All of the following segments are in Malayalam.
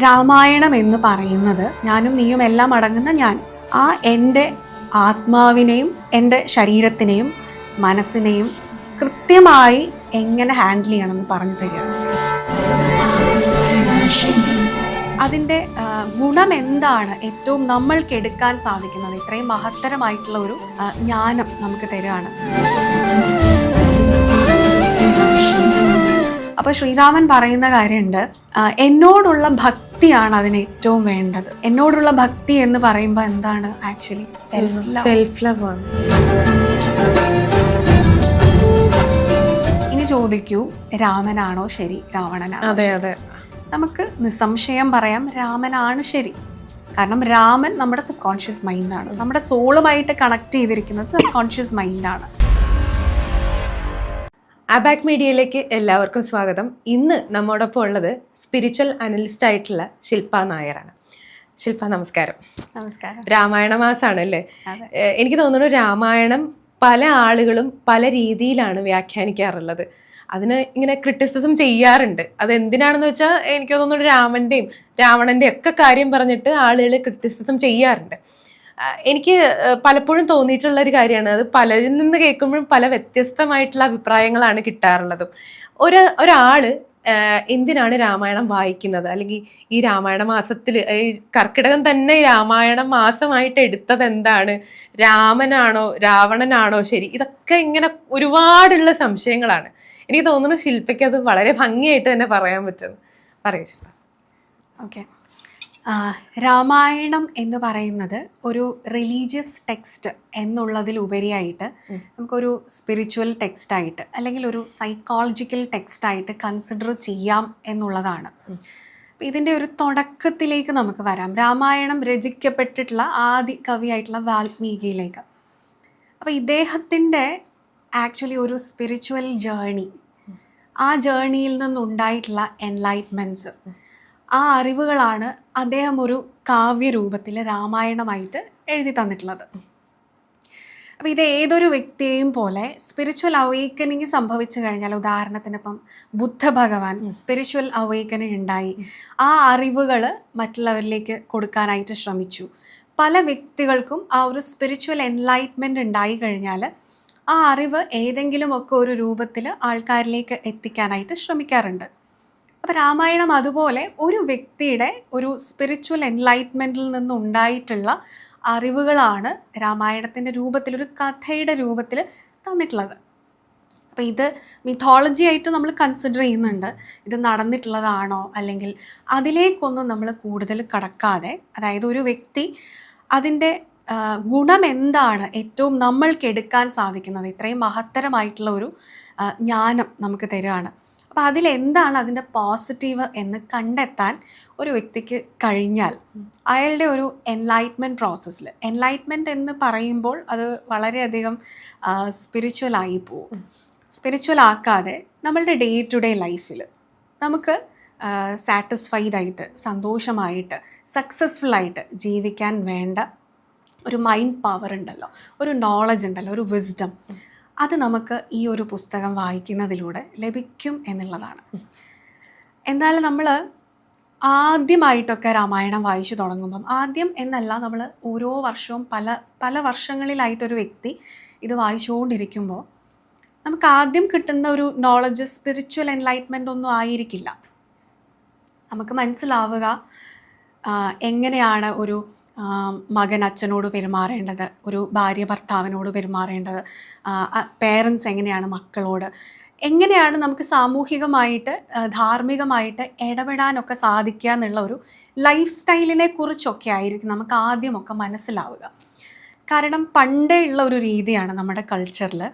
രാമായണം എന്ന് പറയുന്നത് ഞാനും നീയും എല്ലാം അടങ്ങുന്ന ഞാൻ. ആ എൻ്റെ ആത്മാവിനെയും എൻ്റെ ശരീരത്തിനെയും മനസ്സിനെയും കൃത്യമായി എങ്ങനെ ഹാൻഡിൽ ചെയ്യണമെന്ന് പറഞ്ഞു തരികയാണ്. അതിൻ്റെ ഗുണം എന്താണ് ഏറ്റവും നമ്മൾക്ക് എടുക്കാൻ സാധിക്കുന്നത്, ഇത്രയും മഹത്തരമായിട്ടുള്ള ഒരു ജ്ഞാനം നമുക്ക് തരികയാണ്. അപ്പോൾ ശ്രീരാമൻ പറയുന്ന കാര്യമുണ്ട്, എന്നോടുള്ള ഭക്തിയാണ് അതിന് ഏറ്റവും വേണ്ടത്. എന്നോടുള്ള ഭക്തി എന്ന് പറയുമ്പോൾ എന്താണ്? ആക്ച്വലി സെൽഫ് ലവ് ആണ്. ഇനി ചോദിക്കൂ, രാമനാണോ ശരി, രാവണനാണോ? അതെ അതെ, നമുക്ക് നിസ്സംശയം പറയാം രാമനാണ് ശരി. കാരണം രാമൻ നമ്മുടെ സബ് കോൺഷ്യസ് മൈൻഡാണ്, നമ്മുടെ സോളുമായിട്ട് കണക്ട് ചെയ്തിരിക്കുന്നത് സബ് കോൺഷ്യസ് മൈൻഡാണ്. അബാക് മീഡിയയിലേക്ക് എല്ലാവർക്കും സ്വാഗതം. ഇന്ന് നമ്മോടൊപ്പം ഉള്ളത് സ്പിരിച്വൽ അനലിസ്റ്റ് ആയിട്ടുള്ള ശില്പ നായരാണ്. ശില്പ, നമസ്കാരം. നമസ്കാരം. രാമായണ മാസമാണ് അല്ലേ? എനിക്ക് തോന്നുന്നു രാമായണം പല ആളുകളും പല രീതിയിലാണ് വ്യാഖ്യാനിക്കാറുള്ളത്. അതിന് ഇങ്ങനെ ക്രിറ്റിസിസം ചെയ്യാറുണ്ട്. അതെന്തിനാണെന്ന് വെച്ചാൽ എനിക്ക് തോന്നുന്നു രാമൻ്റെയും രാവണൻ്റെയും ഒക്കെ കാര്യം പറഞ്ഞിട്ട് ആളുകൾ ക്രിറ്റിസിസം ചെയ്യാറുണ്ട്. എനിക്ക് പലപ്പോഴും തോന്നിയിട്ടുള്ള ഒരു കാര്യമാണ്, അത് പലരിൽ നിന്ന് കേൾക്കുമ്പോഴും പല വ്യത്യസ്തമായിട്ടുള്ള അഭിപ്രായങ്ങളാണ് കിട്ടാറുള്ളതും. ഒരാള് എന്തിനാണ് രാമായണം വായിക്കുന്നത്, അല്ലെങ്കിൽ ഈ രാമായണ മാസത്തിൽ ഈ കർക്കിടകം തന്നെ രാമായണ മാസമായിട്ട് എടുത്തത് എന്താണ്, രാമനാണോ രാവണനാണോ ശരി, ഇതൊക്കെ ഇങ്ങനെ ഒരുപാടുള്ള സംശയങ്ങളാണ്. എനിക്ക് തോന്നുന്നു ശില്പയ്ക്ക് അത് വളരെ ഭംഗിയായിട്ട് തന്നെ പറയാൻ പറ്റും. പറയൂ ശില്പ. ഓക്കെ, രാമായണം എന്ന് പറയുന്നത് ഒരു റിലീജിയസ് ടെക്സ്റ്റ് എന്നുള്ളതിലുപരിയായിട്ട് നമുക്കൊരു സ്പിരിച്വൽ ടെക്സ്റ്റായിട്ട് അല്ലെങ്കിൽ ഒരു സൈക്കോളജിക്കൽ ടെക്സ്റ്റായിട്ട് കൺസിഡർ ചെയ്യാം എന്നുള്ളതാണ്. ഇതിൻ്റെ ഒരു തുടക്കത്തിലേക്ക് നമുക്ക് വരാം. രാമായണം രചിക്കപ്പെട്ടിട്ടുള്ള ആദ്യ കവിയായിട്ടുള്ള വാൽമീകിയിലേക്ക്. അപ്പോൾ ഇദ്ദേഹത്തിൻ്റെ ആക്ച്വലി ഒരു സ്പിരിച്വൽ ജേർണി, ആ ജേർണിയിൽ നിന്നുണ്ടായിട്ടുള്ള എൻലൈറ്റ്മെൻറ്റ്സ്, ആ അറിവുകളാണ് അദ്ദേഹം ഒരു കാവ്യരൂപത്തിൽ രാമായണമായിട്ട് എഴുതി തന്നിട്ടുള്ളത്. അപ്പോൾ ഇത് ഏതൊരു വ്യക്തിയെയും പോലെ സ്പിരിച്വൽ അവേക്കനിങ് സംഭവിച്ചു കഴിഞ്ഞാൽ, ഉദാഹരണത്തിന് ഇപ്പം ബുദ്ധ ഭഗവാൻ സ്പിരിച്വൽ അവേക്കനിങ് ഉണ്ടായി, ആ അറിവുകൾ മറ്റുള്ളവരിലേക്ക് കൊടുക്കാനായിട്ട് ശ്രമിച്ചു. പല വ്യക്തികൾക്കും ആ ഒരു സ്പിരിച്വൽ എൻലൈറ്റ്മെൻറ്റ് ഉണ്ടായി കഴിഞ്ഞാൽ ആ അറിവ് ഏതെങ്കിലുമൊക്കെ ഒരു രൂപത്തിൽ ആൾക്കാരിലേക്ക് എത്തിക്കാനായിട്ട് ശ്രമിക്കാറുണ്ട്. അപ്പോൾ രാമായണം അതുപോലെ ഒരു വ്യക്തിയുടെ ഒരു സ്പിരിച്വൽ എൻലൈറ്റ്മെൻറ്റിൽ നിന്നുണ്ടായിട്ടുള്ള അറിവുകളാണ് രാമായണത്തിൻ്റെ രൂപത്തിൽ, ഒരു കഥയുടെ രൂപത്തിൽ തന്നിട്ടുള്ളത്. അപ്പോൾ ഇത് മിഥോളജി ആയിട്ട് നമ്മൾ കൺസിഡർ ചെയ്യുന്നുണ്ട്. ഇത് നടന്നിട്ടുള്ളതാണോ, അല്ലെങ്കിൽ അതിലേക്കൊന്നും നമ്മൾ കൂടുതൽ കടക്കാതെ, അതായത് ഒരു വ്യക്തി അതിൻ്റെ ഗുണം എന്താണ് ഏറ്റവും നമ്മൾക്ക് എടുക്കാൻ സാധിക്കുന്നത്, ഇത്രയും മഹത്തരമായിട്ടുള്ള ഒരു ജ്ഞാനം നമുക്ക് തരികയാണ്. അപ്പോൾ അതിലെന്താണ് അതിൻ്റെ പോസിറ്റീവ് എന്ന് കണ്ടെത്താൻ ഒരു വ്യക്തിക്ക് കഴിഞ്ഞാൽ അയാളുടെ ഒരു എൻലൈറ്റ്മെൻറ്റ് പ്രോസസ്സിൽ, എൻലൈറ്റ്മെൻറ്റ് എന്ന് പറയുമ്പോൾ അത് വളരെയധികം സ്പിരിച്വലായി പോവും. സ്പിരിച്വൽ ആക്കാതെ നമ്മളുടെ ഡേ ടു ഡേ ലൈഫിൽ നമുക്ക് സാറ്റിസ്ഫൈഡ് ആയിട്ട്, സന്തോഷമായിട്ട്, സക്സസ്ഫുള്ളായിട്ട് ജീവിക്കാൻ വേണ്ട ഒരു മൈൻഡ് പവർ ഉണ്ടല്ലോ, ഒരു നോളജ് ഉണ്ടല്ലോ, ഒരു വിസ്ഡം, അത് നമുക്ക് ഈ ഒരു പുസ്തകം വായിക്കുന്നതിലൂടെ ലഭിക്കും എന്നുള്ളതാണ്. എന്തായാലും നമ്മൾ ആദ്യമായിട്ടൊക്കെ രാമായണം വായിച്ചു തുടങ്ങുമ്പം, ആദ്യം എന്നല്ല, നമ്മൾ ഓരോ വർഷവും പല വർഷങ്ങളിലായിട്ടൊരു വ്യക്തി ഇത് വായിച്ചുകൊണ്ടിരിക്കുമ്പോൾ നമുക്ക് ആദ്യം കിട്ടുന്ന ഒരു നോളജ് സ്പിരിച്വൽ എൻലൈറ്റ്മെൻ്റ് ഒന്നും ആയിരിക്കില്ല. നമുക്ക് മനസ്സിലാവുക എങ്ങനെയാണ് ഒരു മകൻ അച്ഛനോട് പെരുമാറേണ്ടത്, ഒരു ഭാര്യ ഭർത്താവിനോട് പെരുമാറേണ്ടത്, പേരൻസ് എങ്ങനെയാണ് മക്കളോട്, എങ്ങനെയാണ് നമുക്ക് സാമൂഹികമായിട്ട് ധാർമ്മികമായിട്ട് ഇടപെടാനൊക്കെ സാധിക്കുക എന്നുള്ള ഒരു ലൈഫ് സ്റ്റൈലിനെ കുറിച്ചൊക്കെ ആയിരിക്കും നമുക്ക് ആദ്യമൊക്കെ മനസ്സിലാവുക. കാരണം പണ്ടേ ഉള്ള ഒരു രീതിയാണ് നമ്മുടെ കൾച്ചറിൽ,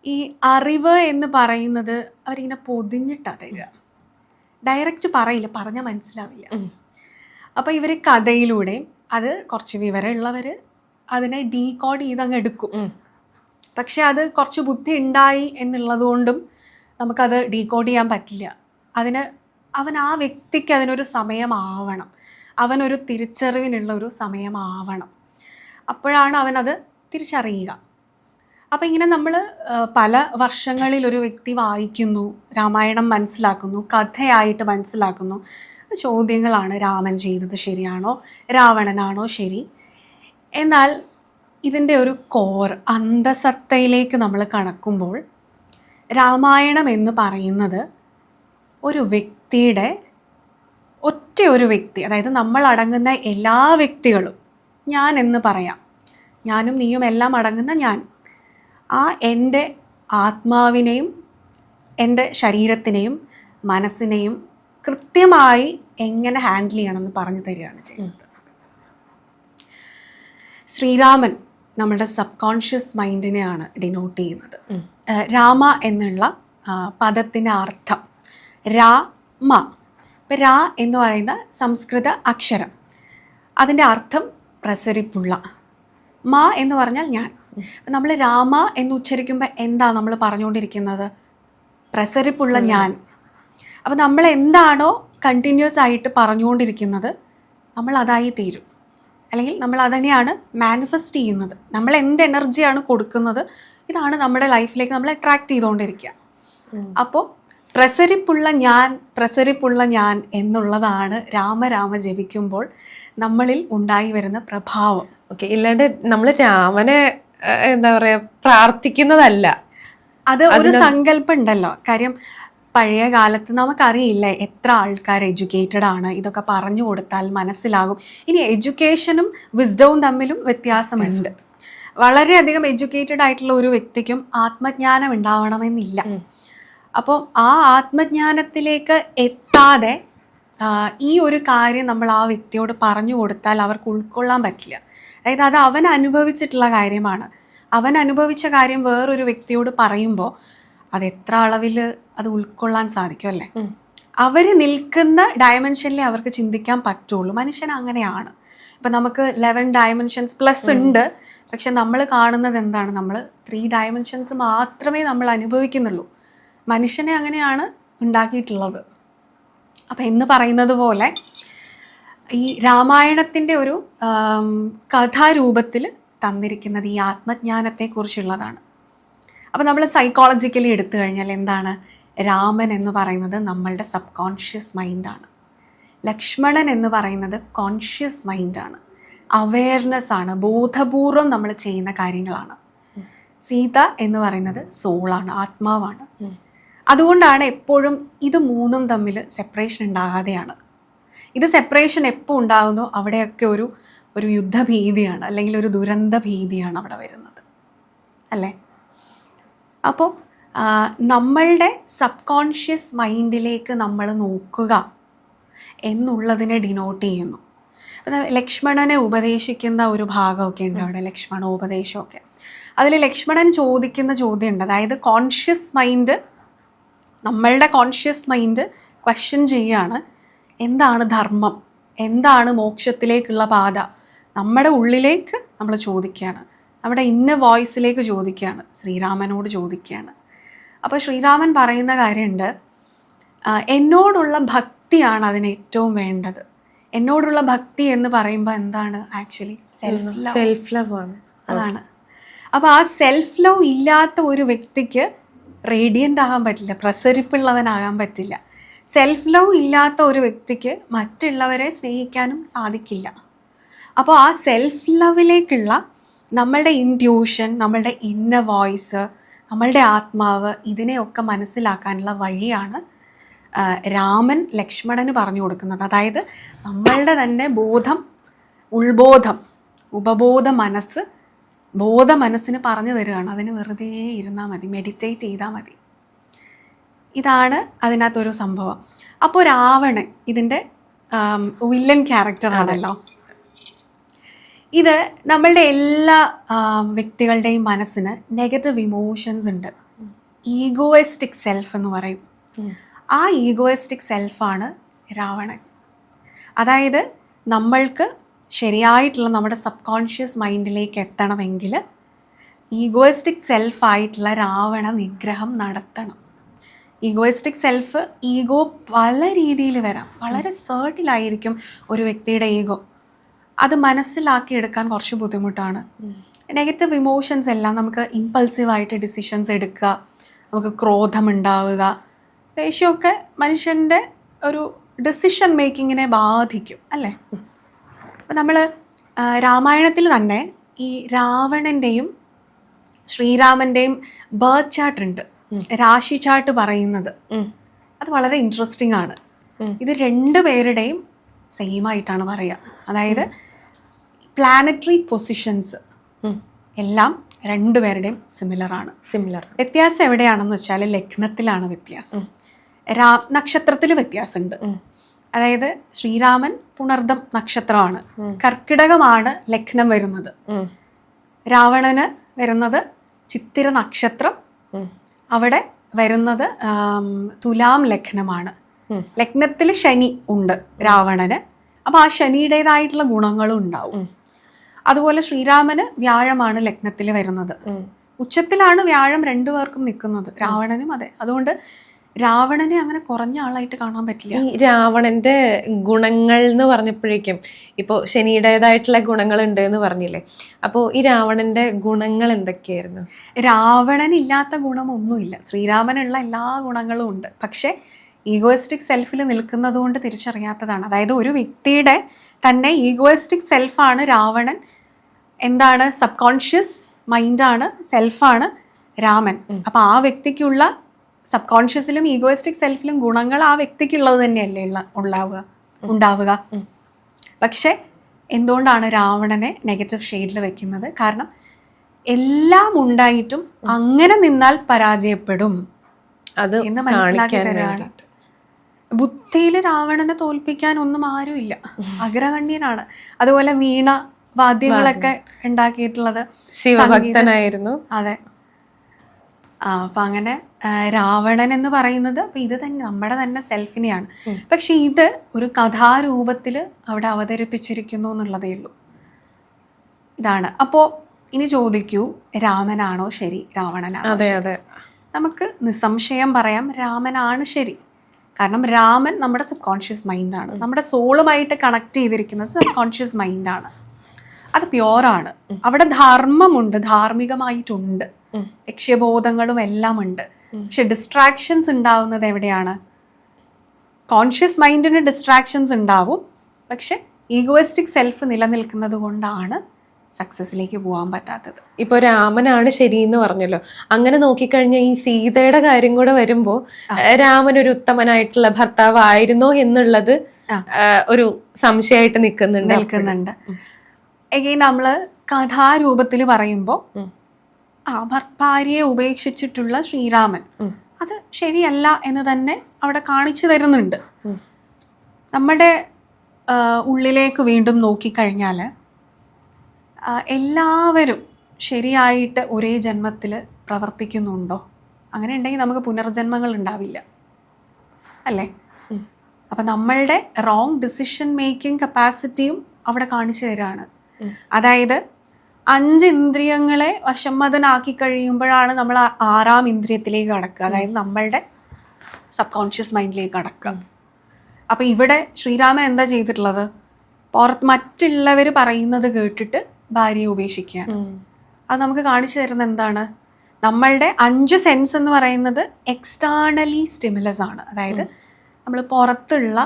ഈ അറിവ് എന്ന് പറയുന്നത് അവരിങ്ങനെ പൊതിഞ്ഞിട്ടാണ് തരിക, ഡയറക്റ്റ് പറയില്ല, പറഞ്ഞാൽ മനസ്സിലാവില്ല. അപ്പോൾ ഇവർ കഥയിലൂടെയും, അത് കുറച്ച് വിവരമുള്ളവർ അതിനെ ഡീകോഡ് ചെയ്തങ്ങ് എടുക്കും. പക്ഷെ അത് കുറച്ച് ബുദ്ധി ഉണ്ടായി എന്നുള്ളത് കൊണ്ടും നമുക്കത് ഡീകോഡ് ചെയ്യാൻ പറ്റില്ല. ആ വ്യക്തിക്ക് അതിനൊരു സമയമാവണം, അവനൊരു തിരിച്ചറിവിനുള്ള ഒരു സമയമാവണം. അപ്പോഴാണ് അവനത് തിരിച്ചറിയുക. അപ്പോൾ ഇങ്ങനെ നമ്മൾ പല വർഷങ്ങളിൽ ഒരു വ്യക്തി വായിക്കുന്നു, രാമായണം മനസ്സിലാക്കുന്നു, കഥയായിട്ട് മനസ്സിലാക്കുന്നു, ചോദ്യങ്ങളാണ്, രാമൻ ചെയ്തത് ശരിയാണോ, രാവണനാണോ ശരി. എന്നാൽ ഇതിൻ്റെ ഒരു കോർ അന്തസത്തയിലേക്ക് നമ്മൾ കടക്കുമ്പോൾ രാമായണം എന്ന് പറയുന്നത് ഒരു വ്യക്തിയുടെ ഒറ്റ ഒരു വ്യക്തി, അതായത് നമ്മൾ അടങ്ങുന്ന എല്ലാ വ്യക്തികളും, ഞാൻ എന്ന് പറയാം, ഞാനും നീയും എല്ലാം അടങ്ങുന്ന ഞാൻ, ആ എൻ്റെ ആത്മാവിനെയും എൻ്റെ ശരീരത്തിനെയും മനസ്സിനെയും കൃത്യമായി എങ്ങനെ ഹാൻഡിൽ ചെയ്യണമെന്ന് പറഞ്ഞു തരികയാണ് ചെയ്യുന്നത്. ശ്രീരാമൻ നമ്മളുടെ സബ് കോൺഷ്യസ് മൈൻഡിനെയാണ് ഡിനോട്ട് ചെയ്യുന്നത്. രാമ എന്നുള്ള പദത്തിൻ്റെ അർത്ഥം രാമ. ഇപ്പം രാ എന്ന് പറയുന്ന സംസ്കൃത അക്ഷരം, അതിൻ്റെ അർത്ഥം പ്രസരിപ്പുള്ള. മ എന്ന് പറഞ്ഞാൽ ഞാൻ. നമ്മൾ രാമ എന്ന് ഉച്ചരിക്കുമ്പോൾ എന്താ നമ്മൾ പറഞ്ഞുകൊണ്ടിരിക്കുന്നത്? പ്രസരിപ്പുള്ള ഞാൻ. അപ്പോൾ നമ്മൾ എന്താണോ കണ്ടിന്യൂസ് ആയിട്ട് പറഞ്ഞുകൊണ്ടിരിക്കുന്നത് നമ്മൾ അതായി തീരും, അല്ലെങ്കിൽ നമ്മൾ അതന്നെയാണ് മാനിഫെസ്റ്റ് ചെയ്യുന്നത്. നമ്മൾ എന്ത് എനർജിയാണ് കൊടുക്കുന്നത് ഇതാണ് നമ്മുടെ ലൈഫിലേക്ക് നമ്മൾ അട്രാക്ട് ചെയ്തുകൊണ്ടിരിക്കുക. അപ്പോൾ പ്രസരിപ്പുള്ള ഞാൻ എന്നുള്ളതാണ് രാമ ജപിക്കുമ്പോൾ നമ്മളിൽ ഉണ്ടായി വരുന്ന പ്രഭാവം. ഓക്കെ, ഇല്ലാണ്ട് നമ്മൾ രാമനെ എന്താ പറയാ പ്രാർത്ഥിക്കുന്നതല്ല, അത് ഒരു സങ്കല്പം ഉണ്ടല്ലോ. കാര്യം പഴയ കാലത്ത് നമുക്കറിയില്ല എത്ര ആൾക്കാർ എഡ്യൂക്കേറ്റഡ് ആണ്, ഇതൊക്കെ പറഞ്ഞു കൊടുത്താൽ മനസ്സിലാകും. ഇനി എഡ്യൂക്കേഷനും വിസ്ഡവും തമ്മിലും വ്യത്യാസമുണ്ട്. വളരെയധികം എഡ്യൂക്കേറ്റഡ് ആയിട്ടുള്ള ഒരു വ്യക്തിക്കും ആത്മജ്ഞാനം ഉണ്ടാവണമെന്നില്ല. അപ്പോൾ ആ ആത്മജ്ഞാനത്തിലേക്ക് എത്താതെ ഈ ഒരു കാര്യം നമ്മൾ ആ വ്യക്തിയോട് പറഞ്ഞു കൊടുത്താൽ അവർക്ക് ഉൾക്കൊള്ളാൻ പറ്റില്ല. അതായത് അത് അവൻ അനുഭവിച്ചിട്ടുള്ള കാര്യമാണ്. അവൻ അനുഭവിച്ച കാര്യം വേറൊരു വ്യക്തിയോട് പറയുമ്പോൾ അത് എത്ര അളവിൽ അത് ഉൾക്കൊള്ളാൻ സാധിക്കും അല്ലേ? അവർ നിൽക്കുന്ന ഡയമെൻഷനിലേ അവർക്ക് ചിന്തിക്കാൻ പറ്റുള്ളൂ. മനുഷ്യൻ അങ്ങനെയാണ്. ഇപ്പം നമുക്ക് 11 ഡയമെൻഷൻസ് പ്ലസ് ഉണ്ട്, പക്ഷെ നമ്മൾ കാണുന്നത് എന്താണ്? നമ്മൾ 3 ഡയമെൻഷൻസ് മാത്രമേ നമ്മൾ അനുഭവിക്കുന്നുള്ളൂ. മനുഷ്യനെ അങ്ങനെയാണ് ഉണ്ടാക്കിയിട്ടുള്ളത്. അപ്പം എന്ന് പറയുന്നത് പോലെ ഈ രാമായണത്തിൻ്റെ ഒരു കഥാരൂപത്തിൽ തന്നിരിക്കുന്നത് ഈ ആത്മജ്ഞാനത്തെക്കുറിച്ചുള്ളതാണ്. അപ്പം നമ്മൾ സൈക്കോളജിക്കലി എടുത്തു കഴിഞ്ഞാൽ എന്താണ്? രാമൻ എന്ന് പറയുന്നത് നമ്മളുടെ സബ് കോൺഷ്യസ് മൈൻഡാണ്. ലക്ഷ്മണൻ എന്ന് പറയുന്നത് കോൺഷ്യസ് മൈൻഡാണ്, അവെയർനെസ് ആണ്, ബോധപൂർവം നമ്മൾ ചെയ്യുന്ന കാര്യങ്ങളാണ്. സീത എന്ന് പറയുന്നത് സോളാണ്, ആത്മാവാണ്. അതുകൊണ്ടാണ് എപ്പോഴും ഇത് മൂന്നും തമ്മിൽ സെപ്പറേഷൻ ഉണ്ടാകാതെയാണ്. ഇത് സെപ്പറേഷൻ എപ്പോൾ ഉണ്ടാകുന്നോ അവിടെയൊക്കെ ഒരു യുദ്ധഭീതിയാണ്, അല്ലെങ്കിൽ ഒരു ദുരന്ത ഭീതിയാണ് അവിടെ വരുന്നത് അല്ലേ? അപ്പോൾ നമ്മളുടെ സബ് കോൺഷ്യസ് മൈൻഡിലേക്ക് നമ്മൾ നോക്കുക എന്നുള്ളതിനെ ഡിനോട്ട് ചെയ്യുന്നു. ലക്ഷ്മണനെ ഉപദേശിക്കുന്ന ഒരു ഭാഗമൊക്കെ ഉണ്ട് അവിടെ, ലക്ഷ്മണോപദേശമൊക്കെ. അതിൽ ലക്ഷ്മണൻ ചോദിക്കുന്ന ചോദ്യമുണ്ട്. അതായത് നമ്മളുടെ കോൺഷ്യസ് മൈൻഡ് ക്വസ്റ്റ്യൻ ചെയ്യുകയാണ്, എന്താണ് ധർമ്മം, എന്താണ് മോക്ഷത്തിലേക്കുള്ള പാത. നമ്മുടെ ഉള്ളിലേക്ക് നമ്മൾ ചോദിക്കുകയാണ്, നമ്മുടെ ഇന്ന വോയിസിലേക്ക് ചോദിക്കുകയാണ്, ശ്രീരാമനോട് ചോദിക്കുകയാണ്. അപ്പോൾ ശ്രീരാമൻ പറയുന്ന കാര്യമുണ്ട്, എന്നോടുള്ള ഭക്തിയാണ് അതിന് ഏറ്റവും വേണ്ടത്. എന്നോടുള്ള ഭക്തി എന്ന് പറയുമ്പോൾ എന്താണ്? ആക്ച്വലി സെൽഫ് ലവ് ആണ്. അതാണ്. അപ്പോൾ ആ സെൽഫ് ലവ് ഇല്ലാത്ത ഒരു വ്യക്തിക്ക് റേഡിയൻ്റ് ആകാൻ പറ്റില്ല, പ്രസരിപ്പുള്ളവനാകാൻ പറ്റില്ല. സെൽഫ് ലവ് ഇല്ലാത്ത ഒരു വ്യക്തിക്ക് മറ്റുള്ളവരെ സ്നേഹിക്കാനും സാധിക്കില്ല. അപ്പോൾ ആ സെൽഫ് ലവിലേക്കുള്ള നമ്മളുടെ ഇൻട്യൂഷൻ, നമ്മളുടെ ഇന്നർ വോയിസ്, നമ്മളുടെ ആത്മാവ്, ഇതിനെയൊക്കെ മനസ്സിലാക്കാനുള്ള വഴിയാണ് രാമൻ ലക്ഷ്മണന് പറഞ്ഞു കൊടുക്കുന്നത്. അതായത് നമ്മളുടെ തന്നെ ബോധം, ഉൾബോധം, ഉപബോധ മനസ്സ് മനസ്സിന് പറഞ്ഞു തരികയാണ്. അതിന് വെറുതെ ഇരുന്നാൽ മതി, മെഡിറ്റേറ്റ് ചെയ്താൽ മതി. ഇതാണ് അതിനകത്തൊരു സംഭവം. അപ്പോൾ രാവണൻ ഇതിൻ്റെ വില്ലൻ ക്യാരക്ടറാണല്ലോ. ഇത് നമ്മളുടെ എല്ലാ വ്യക്തികളുടെയും മനസ്സിന് നെഗറ്റീവ് ഇമോഷൻസ് ഉണ്ട്. ഈഗോയിസ്റ്റിക് സെൽഫ് എന്ന് പറയും. ആ ഈഗോയിസ്റ്റിക് സെൽഫാണ് രാവണൻ. അതായത് നമ്മൾക്ക് ശരിയായിട്ടുള്ള നമ്മുടെ സബ് കോൺഷ്യസ് മൈൻഡിലേക്ക് എത്തണമെങ്കിൽ ഈഗോയിസ്റ്റിക് സെൽഫായിട്ടുള്ള രാവണ നിഗ്രഹം നടത്തണം. ഈഗോയിസ്റ്റിക് സെൽഫ്, ഈഗോ പല രീതിയിൽ വരാം. വളരെ സേർട്ടിലായിരിക്കും ഒരു വ്യക്തിയുടെ ഈഗോ. അത് മനസ്സിലാക്കിയെടുക്കാൻ കുറച്ച് ബുദ്ധിമുട്ടാണ്. നെഗറ്റീവ് ഇമോഷൻസ് എല്ലാം നമുക്ക് ഇമ്പൾസീവായിട്ട് ഡിസിഷൻസ് എടുക്കുക, നമുക്ക് ക്രോധം ഉണ്ടാവുക, ദേഷ്യമൊക്കെ മനുഷ്യൻ്റെ ഒരു ഡെസിഷൻ മേക്കിങ്ങിനെ ബാധിക്കും അല്ലേ? അപ്പം നമ്മൾ രാമായണത്തിൽ തന്നെ ഈ രാവണൻ്റെയും ശ്രീരാമൻ്റെയും ബർത്ത് ചാർട്ട് ഉണ്ട്, രാശി ചാർട്ട് പറയുന്നത്. അത് വളരെ ഇൻട്രസ്റ്റിംഗ് ആണ്. ഇത് രണ്ടുപേരുടെയും സെയിം ആയിട്ടാണ് പറയുക. അതായത് പ്ലാനറ്ററി പൊസിഷൻസ് എല്ലാം രണ്ടുപേരുടെയും സിമിലർ. വ്യത്യാസം എവിടെയാണെന്ന് വെച്ചാൽ ലഗ്നത്തിലാണ് വ്യത്യാസം, നക്ഷത്രത്തിൽ വ്യത്യാസമുണ്ട്. അതായത് ശ്രീരാമൻ പുണർദം നക്ഷത്രമാണ്, കർക്കിടകമാണ് ലഗ്നം വരുന്നത്. രാവണന് വരുന്നത് ചിത്തിര നക്ഷത്രം, അവിടെ വരുന്നത് തുലാം ലഗ്നമാണ്. ലഗ്നത്തിൽ ശനി ഉണ്ട് രാവണന്, അപ്പൊ ആ ശനിയുടേതായിട്ടുള്ള ഗുണങ്ങളും ഉണ്ടാവും. അതുപോലെ ശ്രീരാമന് വ്യാഴമാണ് ലഗ്നത്തിൽ വരുന്നത്, ഉച്ചത്തിലാണ് വ്യാഴം രണ്ടുപേർക്കും നിൽക്കുന്നത്, രാവണനും അതെ. അതുകൊണ്ട് രാവണനെ അങ്ങനെ കുറഞ്ഞ ആളായിട്ട് കാണാൻ പറ്റില്ല. ഈ രാവണന്റെ ഗുണങ്ങൾ എന്ന് പറഞ്ഞപ്പോഴേക്കും ഇപ്പോൾ ശനിയുടേതായിട്ടുള്ള ഗുണങ്ങൾ ഉണ്ട് എന്ന് പറഞ്ഞില്ലേ, അപ്പോൾ ഈ രാവണന്റെ ഗുണങ്ങൾ എന്തൊക്കെയായിരുന്നു? രാവണനില്ലാത്ത ഗുണമൊന്നുമില്ല, ശ്രീരാമനുള്ള എല്ലാ ഗുണങ്ങളും ഉണ്ട്. പക്ഷെ ഈഗോയിസ്റ്റിക് സെൽഫിൽ നിൽക്കുന്നത് കൊണ്ട് തിരിച്ചറിയാത്തതാണ്. അതായത് ഒരു വ്യക്തിയുടെ തന്നെ ഈഗോയിസ്റ്റിക് സെൽഫാണ് രാവണൻ. എന്താണ്? സബ് കോൺഷ്യസ് മൈൻഡാണ്, സെൽഫാണ് രാമൻ. അപ്പൊ ആ വ്യക്തിക്കുള്ള സബ് കോൺഷ്യസിലും ഈഗോയിസ്റ്റിക് സെൽഫിലും ഗുണങ്ങൾ ആ വ്യക്തിക്കുള്ളത് തന്നെയല്ലേ ഉണ്ടാവുക. പക്ഷെ എന്തുകൊണ്ടാണ് രാവണനെ നെഗറ്റീവ് ഷെയ്ഡിൽ വെക്കുന്നത്? കാരണം എല്ലാം ഉണ്ടായിട്ടും അങ്ങനെ നിന്നാൽ പരാജയപ്പെടും അത് എന്ന് മനസ്സിലാക്കി തരാണ്. ബുദ്ധിയിൽ രാവണനെ തോൽപ്പിക്കാൻ ഒന്നും ആരുമില്ല, അഗ്രഗണ്യനാണ്. അതുപോലെ വീണ വാദ്യങ്ങളൊക്കെ ഉണ്ടാക്കിയിട്ടുള്ളത് ശിവഭക്തനായിരുന്നു. അതെ. അപ്പൊ അങ്ങനെ രാവണൻ എന്ന് പറയുന്നത് അപ്പൊ ഇത് തന്നെ നമ്മുടെ തന്നെ സെൽഫിനെയാണ്. പക്ഷെ ഇത് ഒരു കഥാരൂപത്തിൽ അവിടെ അവതരിപ്പിച്ചിരിക്കുന്നു എന്നുള്ളതേ ഉള്ളൂ. ഇതാണ്. അപ്പോ ഇനി ചോദിക്കൂ, രാമനാണോ ശരി, രാവണനാണോ? അതെ അതെ, നമുക്ക് നിസ്സംശയം പറയാം രാമനാണ് ശരി. കാരണം രാമൻ നമ്മുടെ സബ് കോൺഷ്യസ് മൈൻഡാണ്, നമ്മുടെ സോളുമായിട്ട് കണക്ട് ചെയ്തിരിക്കുന്നത് സബ് കോൺഷ്യസ് മൈൻഡാണ്. അത് പ്യോറാണ്. അവിടെ ധർമ്മമുണ്ട്, ധാർമ്മികമായിട്ടുണ്ട്, ലക്ഷ്യബോധങ്ങളും എല്ലാം ഉണ്ട്. പക്ഷെ ഡിസ്ട്രാക്ഷൻസ് ഉണ്ടാവുന്നത് എവിടെയാണ്? കോൺഷ്യസ് മൈൻഡിന് ഡിസ്ട്രാക്ഷൻസ് ഉണ്ടാവും, പക്ഷെ ഈഗോയിസ്റ്റിക് സെൽഫ് നിലനിൽക്കുന്നത് കൊണ്ടാണ് സക്സസിലേക്ക് പോകാൻ പറ്റാത്തത്. ഇപ്പൊ രാമനാണ് ശരിയെന്ന് പറഞ്ഞല്ലോ, അങ്ങനെ നോക്കിക്കഴിഞ്ഞാൽ ഈ സീതയുടെ കാര്യം കൂടെ വരുമ്പോ രാമൻ ഒരു ഉത്തമനായിട്ടുള്ള ഭർത്താവായിരുന്നോ എന്നുള്ളത് ഒരു സംശയമായിട്ട് നിൽക്കുന്നുണ്ട്. എഗെയിൻ നമ്മള് കഥാരൂപത്തിൽ പറയുമ്പോ ഭാര്യയെ ഉപേക്ഷിച്ചിട്ടുള്ള ശ്രീരാമൻ അത് ശരിയല്ല എന്ന് തന്നെ അവിടെ കാണിച്ചു തരുന്നുണ്ട്. നമ്മുടെ ഉള്ളിലേക്ക് വീണ്ടും നോക്കിക്കഴിഞ്ഞാൽ എല്ലാവരും ശരിയായിട്ട് ഒരേ ജന്മത്തിൽ പ്രവർത്തിക്കുന്നുണ്ടോ? അങ്ങനെ ഉണ്ടെങ്കിൽ നമുക്ക് പുനർജന്മങ്ങൾ ഉണ്ടാവില്ല അല്ലേ? അപ്പം നമ്മളുടെ റോങ് ഡിസിഷൻ മേക്കിംഗ് കപ്പാസിറ്റിയും അവിടെ കാണിച്ചു തരാണ്. അതായത് 5 ഇന്ദ്രിയങ്ങളെ വശംവദനാക്കി കഴിയുമ്പോഴാണ് നമ്മൾ 6ാം ഇന്ദ്രിയത്തിലേക്ക് കടക്കുക, അതായത് നമ്മളുടെ സബ് കോൺഷ്യസ് മൈൻഡിലേക്ക് കടക്കുക. അപ്പം ഇവിടെ ശ്രീരാമൻ എന്താ ചെയ്തിട്ടുള്ളത്? മറ്റുള്ളവർ പറയുന്നത് കേട്ടിട്ട് ഭാര്യയെ ഉപേക്ഷിക്കുകയാണ്. അത് നമുക്ക് കാണിച്ചു തരുന്നത് എന്താണ്? നമ്മളുടെ 5 സെൻസ് എന്ന് പറയുന്നത് എക്സ്റ്റേണലി സ്റ്റിമുലസ് ആണ്. അതായത് നമ്മൾ പുറത്തുള്ള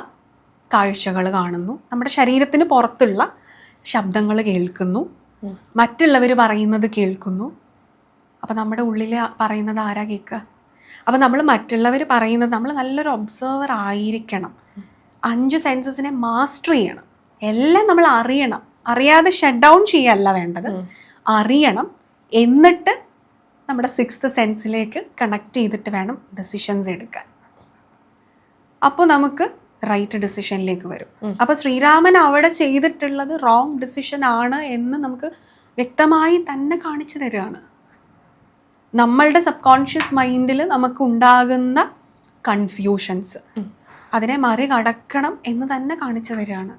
കാഴ്ചകൾ കാണുന്നു, നമ്മുടെ ശരീരത്തിന് പുറത്തുള്ള ശബ്ദങ്ങൾ കേൾക്കുന്നു, മറ്റുള്ളവർ പറയുന്നത് കേൾക്കുന്നു. അപ്പം നമ്മുടെ ഉള്ളിൽ പറയുന്നത് ആരാ കേൾക്കുക? അപ്പം നമ്മൾ മറ്റുള്ളവർ പറയുന്നത്, നമ്മൾ നല്ലൊരു ഒബ്സർവർ ആയിരിക്കണം. 5 സെൻസസിനെ മാസ്റ്റർ ചെയ്യണം. എല്ലാം നമ്മൾ അറിയണം. അറിയാതെ ഷട്ട് ഡൗൺ ചെയ്യല്ല വേണ്ടത്, അറിയണം. എന്നിട്ട് നമ്മുടെ 6th സെൻസിലേക്ക് കണക്ട് ചെയ്തിട്ട് വേണം ഡെസിഷൻസ് എടുക്കാൻ. അപ്പോൾ നമുക്ക് റൈറ്റ് ഡിസിഷനിലേക്ക് വരും. അപ്പൊ ശ്രീരാമൻ അവിടെ ചെയ്തിട്ടുള്ളത് റോങ് ഡിസിഷൻ ആണ് എന്ന് നമുക്ക് വ്യക്തമായി തന്നെ കാണിച്ചു തരികയാണ്. നമ്മളുടെ സബ് കോൺഷ്യസ് മൈൻഡിൽ നമുക്ക് ഉണ്ടാകുന്ന കൺഫ്യൂഷൻസ് അതിനെ മറികടക്കണം എന്ന് തന്നെ കാണിച്ചു തരികയാണ്.